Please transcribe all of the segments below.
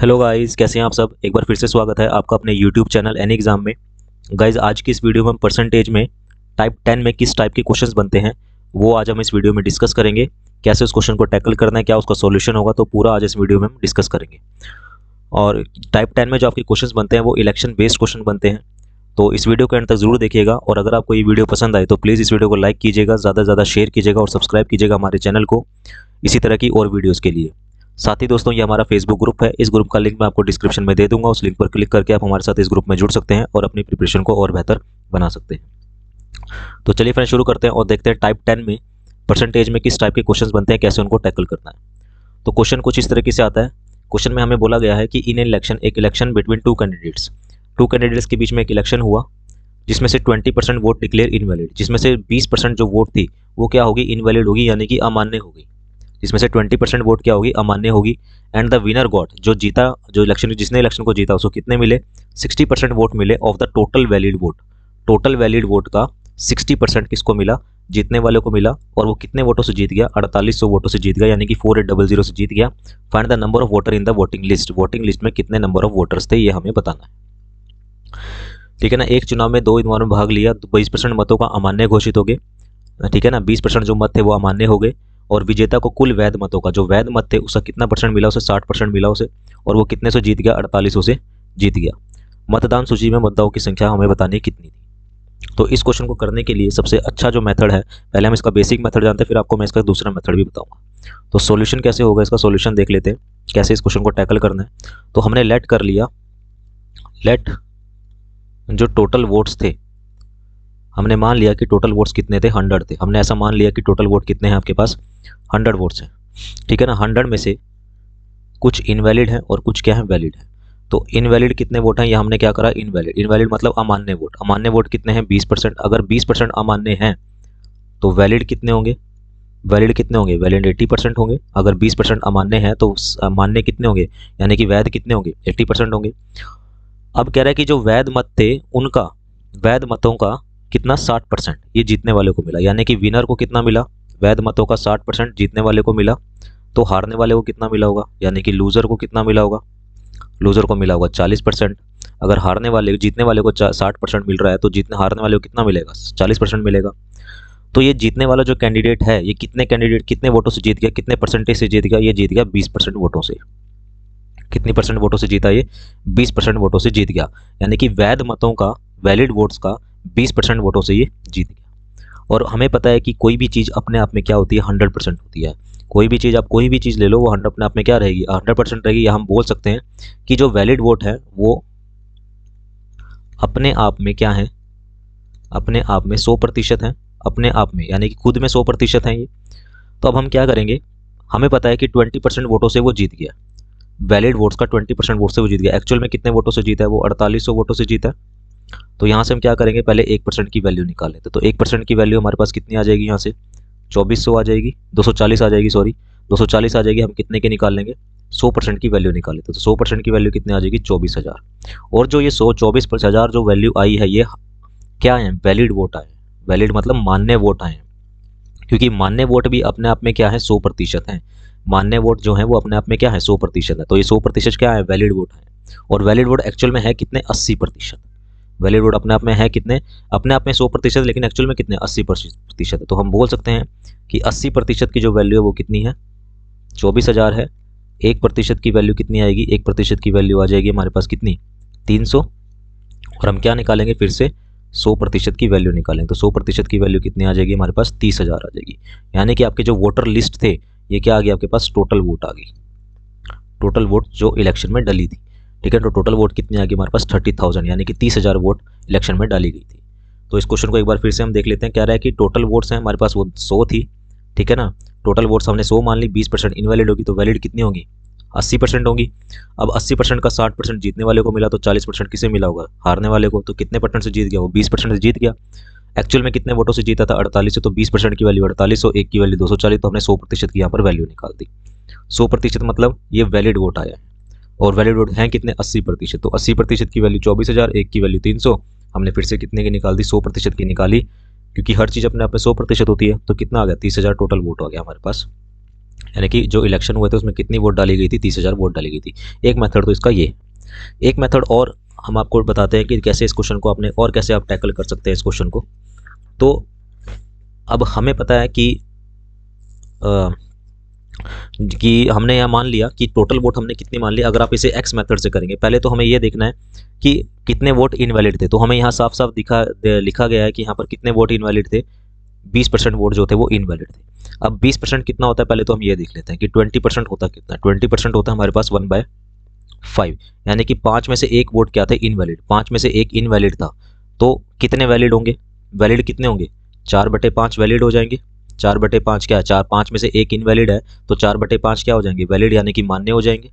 Hello guys, कैसे हैं आप सब। एक बार फिर से स्वागत है आपका अपने यूट्यूब चैनल एनी एग्जाम में। गाइस, आज की इस वीडियो में हम परसेंटेज में टाइप 10 में किस टाइप के क्वेश्चंस बनते हैं वो आज हम इस वीडियो में डिस्कस करेंगे। कैसे उस क्वेश्चन को टैकल करना है, क्या उसका सॉल्यूशन होगा, तो पूरा आज इस वीडियो में हम डिस्कस करेंगे। और टाइप 10 में जो आपके क्वेश्चंस बनते हैं वो इलेक्शन बेस्ड क्वेश्चन बनते हैं। तो इस वीडियो के अंत तक जरूर देखिएगा, और अगर आपको ये वीडियो पसंद आए तो प्लीज़ इस वीडियो को लाइक कीजिएगा, ज़्यादा से ज़्यादा शेयर कीजिएगा और सब्सक्राइब कीजिएगा हमारे चैनल को इसी तरह की और वीडियोज़ के लिए। साथ ही दोस्तों, ये हमारा फेसबुक ग्रुप है, इस ग्रुप का लिंक मैं आपको डिस्क्रिप्शन में दे दूंगा। उस लिंक पर क्लिक करके आप हमारे साथ इस ग्रुप में जुड़ सकते हैं और अपनी प्रिपरेशन को और बेहतर बना सकते हैं। तो चलिए फ्रेंड्स, शुरू करते हैं और देखते हैं टाइप 10 में परसेंटेज में किस टाइप के क्वेश्चंस बनते हैं, कैसे उनको टैकल करना है। तो क्वेश्चन कुछ इस तरीके से आता है। क्वेश्चन में हमें बोला गया है कि इन इलेक्शन, एक इलेक्शन बिटवीन टू कैंडिडेट्स के बीच में एक इलेक्शन हुआ जिसमें से 20% वोट डिक्लेयर इनवैलिड, जिसमें से 20% जो वोट थी वो क्या होगी, इनवैलिड होगी, यानी कि अमान्य होगी। जिसमें से 20% वोट क्या होगी, अमान्य होगी। एंड द विनर गॉट, जो जीता, जो इलेक्शन, जिसने इलेक्शन को जीता उसको कितने मिले, 60% वोट मिले of the total valid vote. Total valid vote का 60% किसको मिला, जीतने वाले को मिला। और वो कितने वोटों से जीत गया, 4800 वोटों से जीत गया, यानी कि 4800 से जीत गया। Find the number of voter in the voting list, voting list में कितने नंबर ऑफ वोटर्स थे ये हमें बताना है। ठीक है ना। एक चुनाव में 2 उम्मीदवारों में भाग लिया, 22% मतों का अमान्य घोषित हो गए। ठीक है ना। 20% जो मत थे वो अमान्य हो गए। और विजेता को कुल वैध मतों का, जो वैध मत थे उसका कितना परसेंट मिला, उसे 60% मिला उसे। और वो कितने से जीत गया, 4800 से जीत गया। मतदान सूची में मतदाताओं की संख्या हमें बतानी कितनी थी। तो इस क्वेश्चन को करने के लिए सबसे अच्छा जो मेथड है, पहले हम इसका बेसिक मेथड जानते हैं, फिर आपको मैं इसका दूसरा मेथड भी बताऊंगा। तो सॉल्यूशन कैसे होगा, इसका सॉल्यूशन देख लेते हैं कैसे इस क्वेश्चन को टैकल करना है। तो हमने लेट कर लिया, लेट जो टोटल वोट्स थे, हमने मान लिया कि टोटल वोट्स कितने थे, 100 थे। हमने ऐसा मान लिया कि टोटल वोट कितने हैं आपके पास, 100 वोट्स हैं। ठीक है ना। 100 में से कुछ इनवैलिड हैं और कुछ क्या है, वैलिड है। तो इनवैलिड कितने वोट हैं, ये हमने क्या करा, इनवैलिड। इनवैलिड मतलब अमान्य वोट। अमान्य वोट कितने हैं, 20%। अगर 20% अमान्य हैं तो वैलिड कितने होंगे, वैलिड कितने होंगे, वैलिड 80% होंगे। अगर 20% अमान्य हैं तो मान्य कितने होंगे, यानी कि वैध कितने होंगे, 80% होंगे। अब कह रहा है कि जो वैध मत थे उनका, वैध मतों का कितना, 60% ये जीतने वाले को मिला। यानी कि विनर को कितना मिला, वैध मतों का 60% जीतने वाले को मिला। तो हारने वाले को कितना मिला होगा, यानी कि लूजर को कितना मिला होगा, लूजर को मिला होगा 40%। अगर हारने वाले, जीतने वाले को 60% मिल रहा है तो जीतने, हारने वाले को कितना मिलेगा, 40% मिलेगा। तो ये जीतने वाला जो कैंडिडेट है, ये कितने वोटों से जीत गया, कितने परसेंटेज से जीत गया, ये जीत गया 20% वोटों से। कितनी परसेंट वोटों से जीता, ये 20% वोटों से जीत गया। यानी कि वैध मतों का, वैलिड वोट्स का 20% वोटों से ये जीत गया। और हमें पता है कि कोई भी चीज़ अपने आप में क्या होती है, 100% होती है। कोई भी चीज़, आप कोई भी चीज़ ले लो, वो 100 अपने आप में क्या रहेगी, 100% रहेगी। या हम बोल सकते हैं कि जो वैलिड वोट है वो अपने आप में क्या है, अपने आप में 100% है, अपने आप में, यानी कि खुद में 100% है ये। तो अब हम क्या करेंगे, हमें पता है कि 20% वोटों से वो जीत गया। वैलिड वोट्स का 20% वोट से वो जीत गया। एक्चुअल में कितने वोटों से जीता है, वो 4800 वोटों से जीता है। तो यहाँ से हम क्या करेंगे, पहले 1% की वैल्यू निकाल लेते। तो 1% की वैल्यू हमारे पास कितनी आ जाएगी, यहाँ से 2400 आ जाएगी, 240 आ जाएगी, सॉरी 240 आ जाएगी। हम कितने के निकाल लेंगे, 100% की वैल्यू निकाल लेते। तो 100% की वैल्यू कितनी आ जाएगी, 24,000। और जो ये 24,000 जो वैल्यू आई है, ये क्या है, वैलिड वोट आए। वैलिड मतलब मान्य वोट आए, क्योंकि मान्य वोट भी अपने आप में क्या है, 100% है। मान्य वोट जो है वो अपने आप में क्या है, 100% है। तो ये 100% क्या है, वैलिड वोट है। और वैलिड वोट एक्चुअल में है कितने, 80%। वैलिड वोट अपने आप में है कितने, अपने आप में 100%, लेकिन एक्चुअल में कितने, 80% है। तो हम बोल सकते हैं कि 80% की जो वैल्यू है वो कितनी है, 24,000 है। 1% की वैल्यू कितनी आएगी, 1% की वैल्यू आ जाएगी हमारे पास कितनी, 300। और हम क्या निकालेंगे, फिर से 100% की वैल्यू निकालें। तो 100% की वैल्यू कितनी आ जाएगी हमारे पास, 30,000 आ जाएगी। यानी कि आपके जो वोटर लिस्ट थे, ये क्या आ गया आपके पास, टोटल वोट आ गई। टोटल वोट जो इलेक्शन में डली थी। ठीक है। तो टोटल वोट कितनी आ गई हमारे पास, 30,000, यानी कि 30,000 वोट इलेक्शन में डाली गई थी। तो इस क्वेश्चन को एक बार फिर से हम देख लेते हैं। कह रहा है कि टोटल वोट्स हैं हमारे पास, वो 100 थी। ठीक है ना। टोटल वोट्स हमने 100 मान ली, 20% इनवैलिड होगी, तो वैलिड कितनी होगी, 80% होगी। अब 80% का 60% जीतने वाले को मिला, तो 40% किसे मिला होगा, हारने वाले को। तो कितने परसेंट से जीत गया, वो 20% से जीत गया। एक्चुअल में कितने वोटों से जीता था, 48 से। तो 20% की वैल्यू 4800, एक की वैल्यू 240, तो हमने 100% की यहाँ पर वैल्यू निकाल दी। 100% मतलब ये वैलिड वोट आया है। और वैलिड वोट हैं कितने, 80%। तो 80% की वैल्यू 24,000, एक की वैल्यू 300। हमने फिर से कितने की निकाल दी, 100% की निकाली, क्योंकि हर चीज़ अपने आप में 100% होती है। तो कितना आ गया, 30,000 टोटल वोट आ गया हमारे पास। यानी कि जो इलेक्शन हुए थे उसमें कितनी वोट डाली गई थी, 30,000 वोट डाली गई थी। एक मेथड तो इसका ये। एक मेथड और हम आपको बताते हैं कि कैसे इस क्वेश्चन को आपने और कैसे आप टैकल कर सकते हैं इस क्वेश्चन को। तो अब हमें पता है कि हमने यहाँ मान लिया कि टोटल वोट हमने कितनी मान ली। अगर आप इसे एक्स मेथड से करेंगे, पहले तो हमें ये देखना है कि कितने वोट इनवैलिड थे। तो हमें यहाँ साफ साफ लिखा गया है कि यहाँ पर कितने वोट इनवैलिड थे, 20% वोट जो थे वो इनवैलिड थे। अब 20% कितना होता है, पहले तो हम ये देख लेते हैं कि 20% होता कितना है। 20% होता है हमारे पास 1/5, यानी कि 5 में से एक वोट क्या थे, इनवैलिड। 5 में से एक इनवैलिड था, तो कितने वैलिड होंगे, वैलिड कितने होंगे, 4/5 वैलिड हो जाएंगे। 4/5 क्या है, 5 में से एक इनवैलिड है, तो 4/5 क्या हो जाएंगे, वैलिड, यानी कि मान्य हो जाएंगे।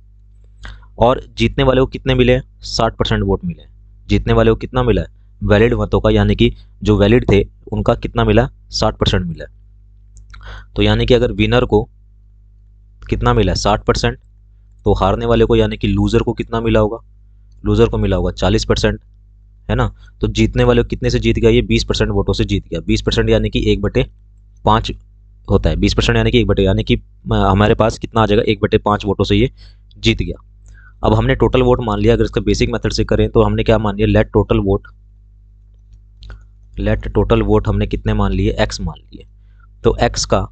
और जीतने वाले को कितने मिले हैं, 60% वोट मिले हैं। जीतने वाले को कितना मिला है, वैलिड मतों का, यानी कि जो वैलिड थे उनका कितना मिला, 60% मिला है। तो यानी कि अगर विनर को कितना मिला है, 60%, तो हारने वाले को यानी कि लूज़र को कितना मिला होगा, लूज़र को मिला होगा 40%, है ना। तो जीतने वाले को कितने से जीत गया, ये 20% वोटों से जीत गया। 20% यानी कि 1/5 होता है। 20% यानी कि 1/, यानी कि हमारे पास कितना आ जाएगा, 1/5 वोटों से ये जीत गया। अब हमने टोटल वोट मान लिया। अगर इसका बेसिक मेथड से करें तो हमने क्या मान लिया, लेट टोटल वोट हमने कितने मान लिए, x मान लिए। तो x का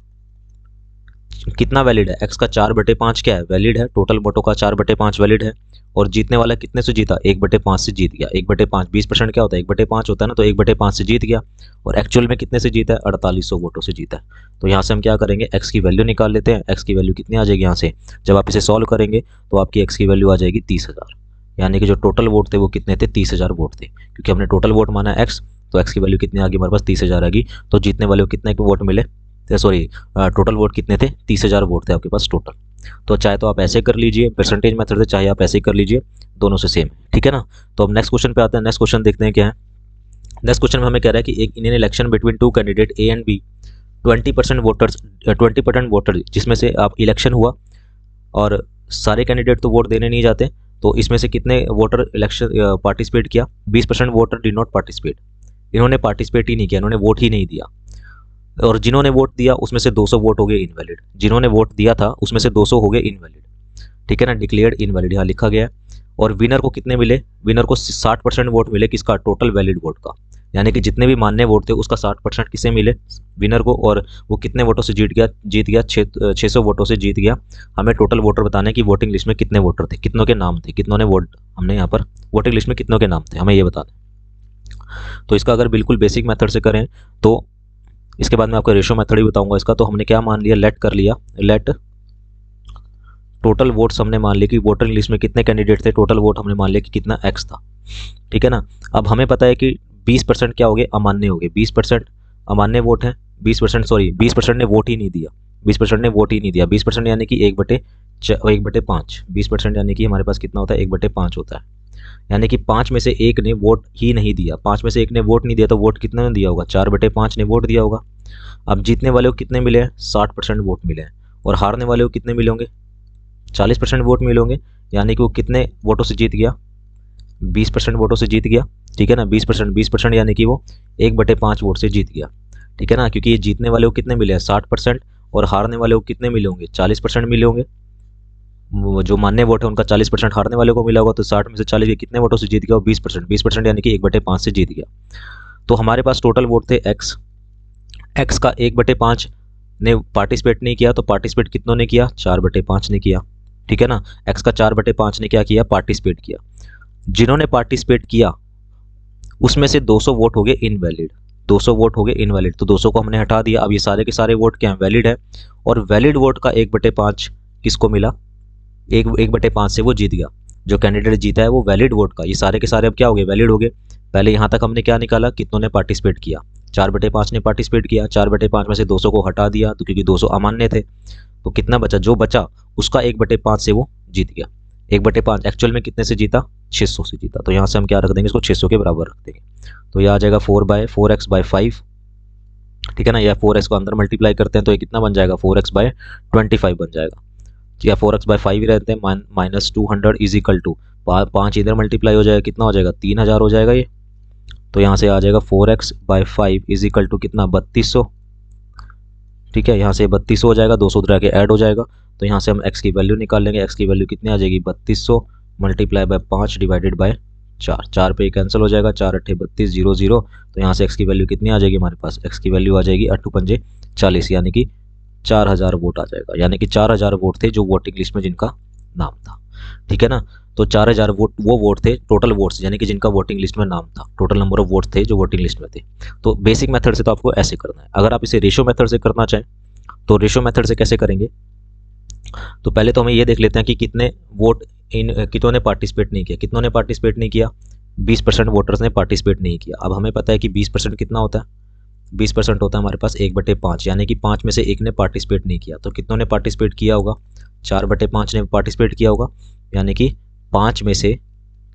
कितना वैलिड है, x का 4/5 क्या है, वैलिड है। टोटल वोटों का 4/5 वैलिड है। और जीतने वाला कितने से जीता, 1/5 से जीत गया। 1/5, 20% क्या होता है, 1/5 होता है ना, तो 1/5 से जीत गया। और एक्चुअल में कितने से जीता है, 4800 वोटों से जीता है। तो यहाँ से हम क्या करेंगे, x की वैल्यू निकाल लेते हैं। x की वैल्यू कितनी आ जाएगी यहाँ से, जब आप इसे सॉल्व करेंगे तो आपकी x की वैल्यू आ जाएगी 30,000। यानी कि जो टोटल वोट थे वो कितने थे, 30,000 वोट थे। क्योंकि हमने टोटल वोट माना x, तो x की वैल्यू कितनी आ गई हमारे पास, 30,000 आ गई। तो जीतने वाले को कितने वोट मिले, सॉरी टोटल वोट कितने थे, 30,000 वोट थे आपके पास टोटल। तो चाहे तो आप ऐसे कर लीजिए परसेंटेज मेथड से, चाहे आप ऐसे कर लीजिए, दोनों से सेम, ठीक है ना। तो अब नेक्स्ट क्वेश्चन पे आते हैं। नेक्स्ट क्वेश्चन देखते हैं क्या है। नेक्स्ट क्वेश्चन में हमें कह रहा है कि एक Indian election between two candidate A and B, 20% voter, जिसमें से आप इलेक्शन हुआ और सारे कैंडिडेट तो वोट देने नहीं जाते, तो इसमें से कितने वोटर इलेक्शन पार्टिसिपेट किया, 20% वोटर डिड नॉट पार्टिसिपेट। इन्होंने पार्टिसिपेट ही नहीं किया, इन्होंने वोट ही नहीं दिया। और जिन्होंने वोट दिया उसमें से 200 वोट हो गए इनवैलिड। जिन्होंने वोट दिया था उसमें से 200 हो गए इनवैलिड, ठीक है ना, डिक्लेयर्ड इनवैलिड यहाँ लिखा गया है। और विनर को कितने मिले, विनर को 60% वोट मिले किसका, टोटल वैलिड वोट का। यानी कि जितने भी मान्य वोट थे उसका 60% किसे मिले, विनर को। और वो कितने वोटों से जीत गया 600 वोटों से जीत गया। हमें टोटल वोटर बताने की वोटिंग लिस्ट में कितने वोटर थे, कितनों के नाम थे, कितनों ने वोट, हमने यहाँ पर वोटिंग लिस्ट में कितनों के नाम थे हमें ये बता दें। तो इसका अगर बिल्कुल बेसिक मेथड से करें तो इसके बाद मैं आपको रेशो मेथड ही बताऊंगा इसका। तो हमने क्या मान लिया, लेट कर लिया, लेट टोटल वोट्स हमने मान लिया कि वोटिंग लिस्ट में कितने कैंडिडेट थे, टोटल वोट हमने मान लिया कि कितना x था, ठीक है ना। अब हमें पता है कि 20% क्या हो गए, अमान्य हो गए। 20% अमान्य वोट हैं, 20% ने वोट ही नहीं दिया, 20% ने वोट ही नहीं दिया। 20% यानी कि 1/5, 20% यानी कि हमारे पास कितना होता है, 1/5 होता है। यानी कि 5 में से एक ने वोट ही नहीं दिया। 5 में से एक ने वोट नहीं दिया तो वोट कितने ने दिया होगा, 4/5 ने वोट दिया होगा। अब जीतने वाले को कितने मिले हैं, 60% वोट मिले हैं। और हारने वाले को कितने मिले होंगे, 40% वोट मिले होंगे। यानी कि वो कितने वोटों से जीत गया, 20% वोटों से जीत गया, ठीक है ना। 20% यानी कि वो 1/5 वोट से जीत गया, ठीक है ना। क्योंकि ये जीतने वाले को कितने मिले हैं, 60%, और हारने वाले को कितने मिले होंगे, 40% मिले होंगे। जो मान्य वोट है उनका 40% हारने वाले को मिला होगा। तो 60 में से 40 कितने वोटों से जीत गया, 20% यानी कि 1/5 से जीत गया। तो हमारे पास टोटल वोट थे एक्स का 1/5 ने पार्टिसिपेट नहीं किया, तो पार्टिसिपेट कितनों ने किया, 4/5 ने किया, ठीक है ना। एक्स का 4/5 ने क्या किया, पार्टिसिपेट किया। जिन्होंने पार्टिसिपेट किया उसमें से 200 वोट हो गए इनवैलिड, 200 वोट हो गए इनवैलिड। तो 200 को हमने हटा दिया। अब ये सारे के सारे वोट क्या हैं, वैलिड है। और वैलिड वोट का 1/5 किसको मिला, 1/5 से वो जीत गया। जो कैंडिडेट जीता है वो वैलिड वोट का, ये सारे के सारे अब क्या हो गए, वैलिड हो गए। पहले यहाँ तक हमने क्या निकाला, कितनों ने पार्टिसिपेट किया, 4/5 ने पार्टिसिपेट किया। 4/5 में से 200 को हटा दिया, तो क्योंकि 200 अमान्य थे, तो कितना बचा, जो बचा उसका 1/5 से वो जीत गया। 1/5 एक्चुअल में कितने से जीता, 600 से जीता। तो यहाँ से हम क्या रख देंगे, इसको 600 के बराबर रख देंगे। तो यह आ जाएगा 4/4x/5, ठीक है ना। या 4x को अंदर मल्टीप्लाई करते हैं तो ये कितना बन जाएगा, 4x/25 बन जाएगा। या 4x/5 ही रहते हैं, -200 इज इक्वल टू 5 इधर मल्टीप्लाई हो जाएगा, कितना हो जाएगा, 3000 हो जाएगा ये। तो यहाँ से आ जाएगा 4x/5 इज इक्वल टू कितना, 3200, ठीक है, यहाँ से 3200 हो जाएगा, 200 उधर आके ऐड हो जाएगा, तो यहाँ से हम x की वैल्यू निकाल लेंगे। x की वैल्यू कितनी आ जाएगी, 3200 मल्टीप्लाई बाय 5 डिवाइडेड बाय 4, 4 पे कैंसिल हो जाएगा, 4 अट्ठे 32, 0 0। तो यहाँ से x की वैल्यू कितनी आ जाएगी हमारे पास, x की वैल्यू आ जाएगी 8 पंजे 40, यानी कि 4000 वोट आ जाएगा। यानी कि 4000 वोट थे जो वोटिंग लिस्ट में जिनका नाम था। ठीक है ना, तो 4000 वोट वो वोट थे, टोटल वोट्स यानी कि जिनका वोटिंग लिस्ट में नाम था, टोटल नंबर ऑफ वोट थे जो वोटिंग लिस्ट में थे। तो बेसिक मेथड से तो आपको ऐसे करना है। अगर आप इसे रेशियो मेथड से करना चाहें तो रेशियो मेथड से कैसे करेंगे, तो पहले तो हमें ये देख लेते हैं कि कितने वोट कितनों ने पार्टिसिपेट नहीं किया। कितनों ने पार्टिसिपेट नहीं किया, 20% वोटर्स ने पार्टिसिपेट नहीं किया। अब हमें पता है कि 20% कितना होता है, 20% होता है हमारे पास 1/5, यानी कि 5 में से 1 ने पार्टिसिपेट नहीं किया। तो कितनों ने पार्टिसिपेट किया होगा, 4/5 ने पार्टिसिपेट किया होगा, यानी कि 5 में से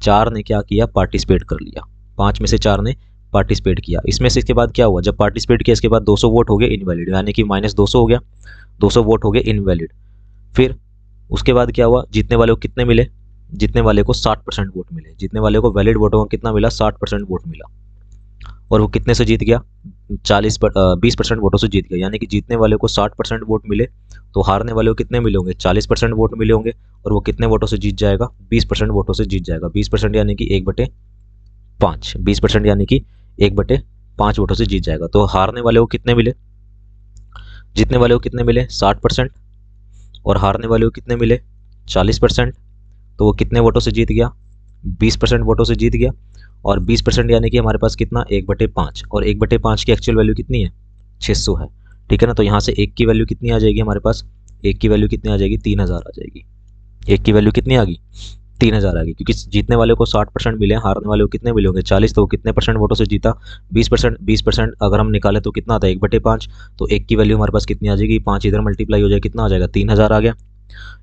4 ने क्या किया, पार्टिसिपेट कर लिया। 5 में से 4 ने पार्टिसिपेट किया। इसमें से इसके बाद क्या हुआ, जब पार्टिसिपेट किया इसके बाद 200 वोट हो गए इनवैलिड, यानी कि -200 हो गया, 200 वोट हो गए इनवैलिड। फिर उसके बाद क्या हुआ, जीतने वाले को कितने मिले, जीतने वाले को 60% वोट मिले। जीतने वाले को वैलिड वोटों का कितना मिला, 60% वोट मिला। और वो कितने से जीत गया, 20% वोटों से जीत गया। यानी कि जीतने वाले को 60% वोट मिले, तो हारने वाले को कितने मिले होंगे, 40% वोट मिले होंगे। और वो कितने वोटों से जीत जाएगा, 20% वोटों से जीत जाएगा। 20% यानी कि 1/5, 20% यानी कि 1/5 वोटों से जीत जाएगा। तो हारने वाले को कितने मिले, जीतने वाले को कितने मिले, 60%, और हारने वाले को कितने मिले, 40%। तो वो कितने वोटों से जीत गया, 20% वोटों से जीत गया। और 20% यानी कि हमारे पास कितना, 1/5, और 1/5 की एक्चुअल वैल्यू कितनी है, 600 है। ठीक है ना, तो यहाँ से 1 की वैल्यू कितनी आ जाएगी हमारे पास, 1 की वैल्यू कितनी आ जाएगी, 3000 आ जाएगी। 1 की वैल्यू कितनी आ गई, 3000 आ गई, क्योंकि जीतने वाले को 60% मिले, हारने वाले को कितने मिले होंगे, 40। तो वो कितने परसेंट वोटों से जीता, 20% अगर हम निकाले तो कितना आता है, 1/5। तो 1 की वैल्यू हमारे पास कितनी आ जाएगी, 5 इधर मल्टीप्लाई हो जाएगा, कितना आ जाएगा, 3000 आ गया।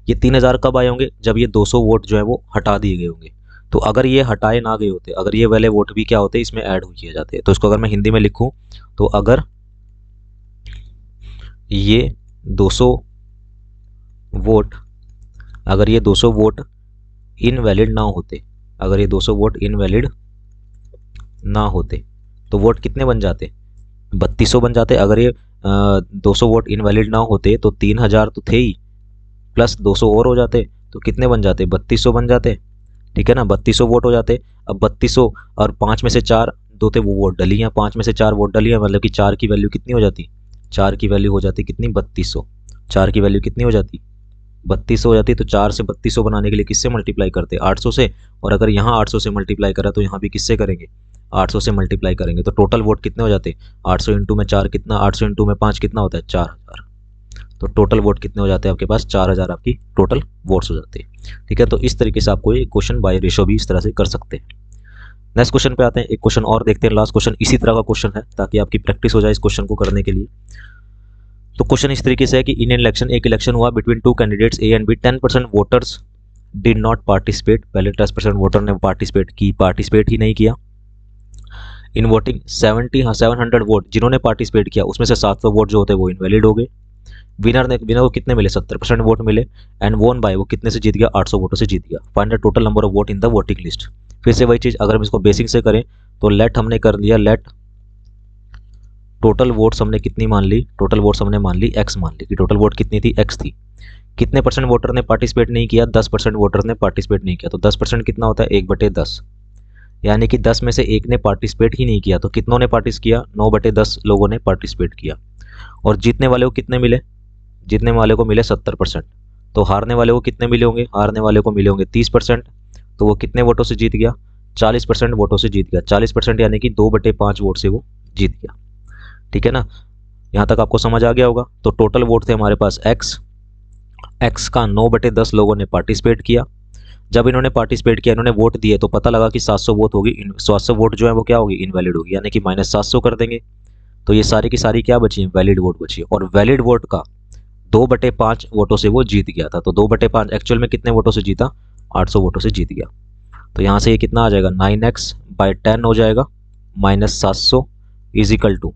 ये 3000 कब आए होंगे, जब ये 200 वोट जो है वो हटा दिए गए होंगे। तो अगर ये हटाए ना गए होते, अगर ये वाले वोट भी क्या होते इसमें ऐड हो किए जाते, तो इसको अगर मैं हिंदी में लिखूं तो अगर ये 200 वोट, अगर ये 200 वोट इनवैलिड ना होते, अगर ये 200 वोट इनवैलिड ना होते तो वोट कितने बन जाते, 3200 बन जाते। अगर ये 200 वोट इनवैलिड ना होते तो 3000 तो थे ही, प्लस 200 और हो जाते, तो कितने बन जाते, 3200 बन जाते। ठीक है ना, 3200 वोट हो जाते। अब 3200 और 5 में से 4 दो थे, वो वोट डली हैं, 5 में से 4 वोट डली हैं, मतलब कि 4 की वैल्यू कितनी हो जाती, 4 की वैल्यू हो जाती कितनी, 3200। 4 की वैल्यू कितनी हो जाती, 3200 हो जाती। तो 4 से 3200 बनाने के लिए किससे मल्टीप्लाई करते, 800 से। और अगर यहाँ 800 से मल्टीप्लाई करा तो यहाँ भी किससे करेंगे, 800 से मल्टीप्लाई करेंगे। तो टोटल वोट कितने हो जाते, 800 इंटू में 4 कितना, 800 इंटू में 5 कितना होता है, 4000। तो टोटल वोट कितने हो जाते हैं आपके पास, 4000 आपकी टोटल वोट्स हो जाते हैं। ठीक है, तो इस तरीके से आपको ये क्वेश्चन बाय रेशो भी इस तरह से कर सकते हैं। नेक्स्ट क्वेश्चन पे आते हैं, एक क्वेश्चन और देखते हैं, लास्ट क्वेश्चन इसी तरह का क्वेश्चन है ताकि आपकी प्रैक्टिस हो जाए इस क्वेश्चन को करने के लिए। तो क्वेश्चन इस तरीके से है कि इन इलेक्शन, एक इलेक्शन हुआ between 2 candidates A and B, 10% voters did not participate, पहले 10% वोटर ने पार्टिसिपेट ही नहीं किया। इन वोटिंग 700 वोट, जिन्होंने पार्टिसिपेट किया उसमें से 700 वोट जो होते हैं वो इनवैलिड हो गए। विनर को कितने मिले, 70% वोट मिले। एंड वोन बाय, वो कितने से जीत गया, 800 वोटों से जीत गया। Find the total number of vote in the voting list. फिर से वही चीज, अगर हम इसको बेसिक से करें तो लेट हमने कर लिया, लेट टोटल वोट्स हमने कितनी मान ली, टोटल वोट्स हमने मान ली x, मान ली कि टोटल वोट कितनी थी, x थी। कितने परसेंट वोटर ने पार्टिसिपेट नहीं किया, 10% वोटर ने पार्टिसिपेट नहीं किया। तो 10% कितना होता है, 1/10, यानी कि 10 में से 1 ने पार्टिसिपेट ही नहीं किया। तो कितनों ने पार्टिसिपेट किया, 9/10 लोगों ने पार्टिसिपेट किया। और जीतने वाले को कितने मिले, जीतने वाले को मिले 70%। तो हारने वाले को कितने मिले होंगे, हारने वाले को मिले होंगे 30%। तो वो कितने वोटों से जीत गया, 40% वोटों से जीत गया। 40% यानी कि 2/5 वोट से वो जीत गया। ठीक है ना, यहाँ तक आपको समझ आ गया होगा। तो टोटल वोट थे हमारे पास x का 9/10 लोगों ने पार्टिसिपेट किया। जब इन्होंने पार्टिसिपेट किया, इन्होंने वोट दिए, तो पता लगा कि 700 वोट होगी, 700 वोट जो है वो क्या होगी, इनवैलिड होगी, यानी कि -700 कर देंगे। तो ये सारी की सारी क्या बची, वैलिड वोट बची। और वैलिड वोट का 2/5 वोटों से वो जीत गया था। तो 2/5 एक्चुअल में कितने वोटों से जीता, 800 वोटों से जीत गया। तो यहाँ से ये कितना आ जाएगा, 9x/10 हो जाएगा, -700 इज इक्वल टू,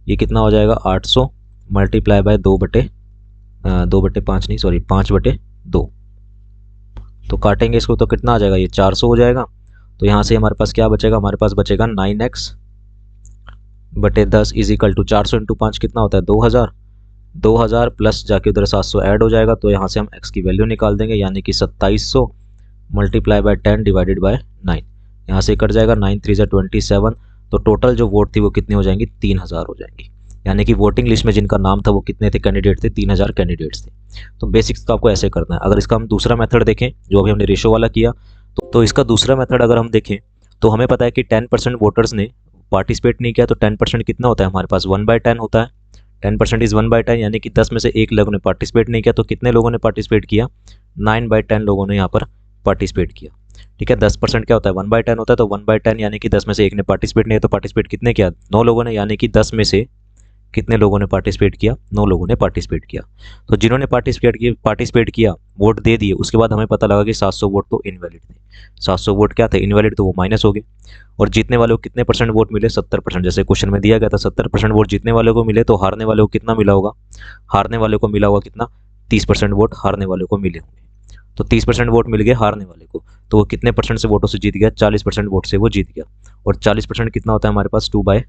ये कितना हो जाएगा, 800 मल्टीप्लाई बाय 2/5 नहीं, सॉरी 5/2। तो काटेंगे इसको तो कितना आ जाएगा, ये 400 हो जाएगा। तो यहाँ से हमारे पास क्या बचेगा, हमारे पास बचेगा 9x/10 is equal to 400 into 5 कितना होता है, 2000, 2000 प्लस जाके उधर 700 ऐड हो जाएगा, तो यहाँ से हम x की वैल्यू निकाल देंगे, यानी कि 2700 मल्टीप्लाई बाय 10 डिवाइडेड बाय 9। यहाँ से कट जाएगा, 9 3 ज़ा 27। तो टोटल जो वोट थी वो कितनी हो जाएंगी, 3000 हो जाएंगी। यानी कि वोटिंग लिस्ट में जिनका नाम था वो कितने थे, कैंडिडेट थे, 3000 कैंडिडेट्स थे। तो बेसिक्स का आपको ऐसे करना है। अगर इसका हम दूसरा मेथड देखें, जो अभी हमने रेशो वाला किया, तो इसका दूसरा मेथड अगर हम देखें तो हमें पता है कि 10% वोटर्स ने पार्टिसिपेट नहीं किया, तो 10% कितना होता है हमारे पास, 1/10 होता है। 10% इज़ 1/10, यानी कि 10 में से एक लोगों ने पार्टिसिपेट नहीं किया, तो कितने लोगों ने पार्टिसिपेट किया, 9/10 लोगों ने यहाँ पर पार्टिसिपेट किया। ठीक है, 10% क्या होता है, 1/10 होता है, तो 1/10 यानी कि 10 में से एक ने पार्टिसिपेट नहीं है, तो पार्टिसिपेट कितने किया, 9 लोगों ने, यानी कि 10 में से कितने लोगों ने पार्टिसिपेट किया, 9 लोगों ने पार्टिसिपेट किया। तो जिन्होंने पार्टिसिपेट किया वोट दे दिए, उसके बाद हमें पता लगा कि 700 वोट तो इनवैलिड थे। 700 वोट क्या थे, इनवैलिड, तो वो माइनस हो गए। और जीतने वाले को कितने परसेंट वोट मिले, 70%। जैसे क्वेश्चन में दिया गया था 70% वोट जीतने वाले को मिले, तो हारने वाले को कितना मिला होगा, हारने वाले को मिला होगा कितना, 30% वोट हारने वाले को मिले होंगे। तो 30% वोट मिल गए हारने वाले को, तो वो कितने परसेंट से वोटों से जीत गया, 40% वोट से वो जीत गया। और 40% कितना होता है हमारे पास, 2/5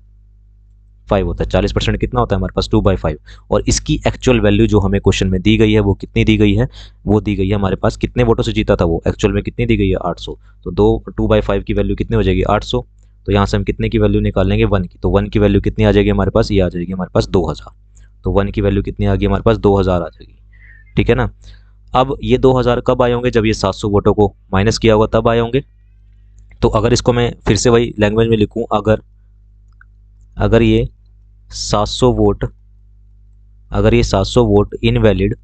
होता है। 40% कितना होता है हमारे पास, 2/5। और इसकी एक्चुअल वैल्यू जो हमें क्वेश्चन में दी गई है वो कितनी दी गई है, वो दी गई है हमारे पास, कितने वोटों से जीता था वो, एक्चुअल में कितनी दी गई है, 800। तो 2/5 की वैल्यू कितनी हो जाएगी, 800। तो यहाँ से हम कितने की वैल्यू निकालेंगे, 1 की। तो 1 की वैल्यू कितनी आ जाएगी हमारे पास, ये आ जाएगी हमारे पास 2000। तो 1 की वैल्यू कितनी आ गई हमारे पास, 2000 आ जाएगी। ठीक है ना। अब ये 2000 कब आए होंगे, जब ये 700 वोटों को माइनस किया होगा तब आए होंगे। तो अगर इसको मैं फिर से वही लैंग्वेज में लिखूं, अगर ये 700 वोट, अगर ये 700 वोट इनवैलिड,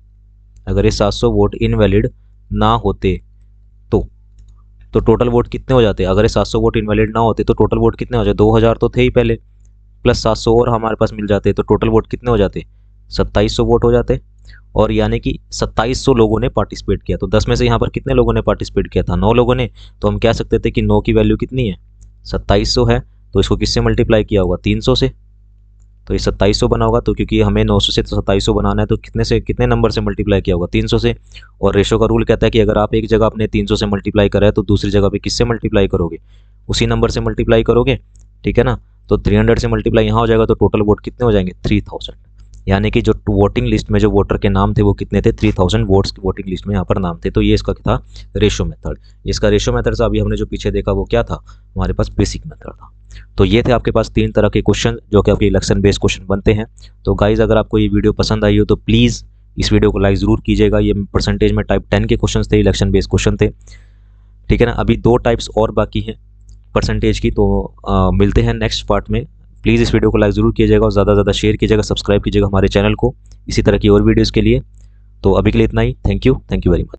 अगर ये 700 वोट इनवैलिड ना होते तो टोटल वोट कितने हो जाते, अगर ये 700 वोट इनवैलिड ना होते तो टोटल वोट कितने हो जाते, 2000 तो थे ही पहले, प्लस 700 और हमारे पास मिल जाते, तो टोटल वोट कितने हो जाते, 2700 वोट हो जाते। और यानी कि 2700 लोगों ने पार्टिसिपेट किया। तो 10 में से यहाँ पर कितने लोगों ने पार्टिसिपेट किया था, 9 लोगों ने। तो हम कह सकते थे कि 9 की वैल्यू कितनी है, 2700 है। तो इसको किससे मल्टीप्लाई किया होगा, 300 से। तो ये 2700 बना होगा, तो क्योंकि हमें 900 से 2700 बनाना है, तो कितने नंबर से मल्टीप्लाई किया होगा, 300 से। और रेशो का रूल कहता है कि अगर आप एक जगह अपने 300 से मल्टीप्लाई करें तो दूसरी जगह पे किससे मल्टीप्लाई करोगे, उसी नंबर से मल्टीप्लाई करोगे। ठीक है ना। तो 300 से मल्टीप्लाई यहाँ हो जाएगा, तो टोटल वोट कितने हो जाएंगे, 3000। यानी कि जो वोटिंग लिस्ट में जो वोटर के नाम थे वो कितने थे, 3000 वोट्स की वोटिंग लिस्ट में यहाँ पर नाम थे। तो ये इसका क्या था, रेशो मेथड। इसका रेशो मेथड से अभी हमने जो पीछे देखा वो क्या था, हमारे पास बेसिक मेथड था। तो ये थे आपके पास 3 तरह के क्वेश्चन जो कि आपके इलेक्शन बेस्ड क्वेश्चन बनते हैं। तो गाइज अगर आपको ये वीडियो पसंद आई हो तो प्लीज़ इस वीडियो को लाइक ज़रूर कीजिएगा। ये परसेंटेज में टाइप 10 के क्वेश्चन थे, इलेक्शन बेस्ड क्वेश्चन थे। ठीक है ना। अभी 2 टाइप्स और बाकी हैं परसेंटेज की, तो मिलते हैं नेक्स्ट पार्ट में। प्लीज़ इस वीडियो को लाइक ज़रूर कीजिएगा और ज़्यादा से ज़्यादा शेयर कीजिएगा, सब्सक्राइब कीजिएगा हमारे चैनल को इसी तरह की और वीडियोज़ के लिए। तो अभी के लिए इतना ही। Thank you very much.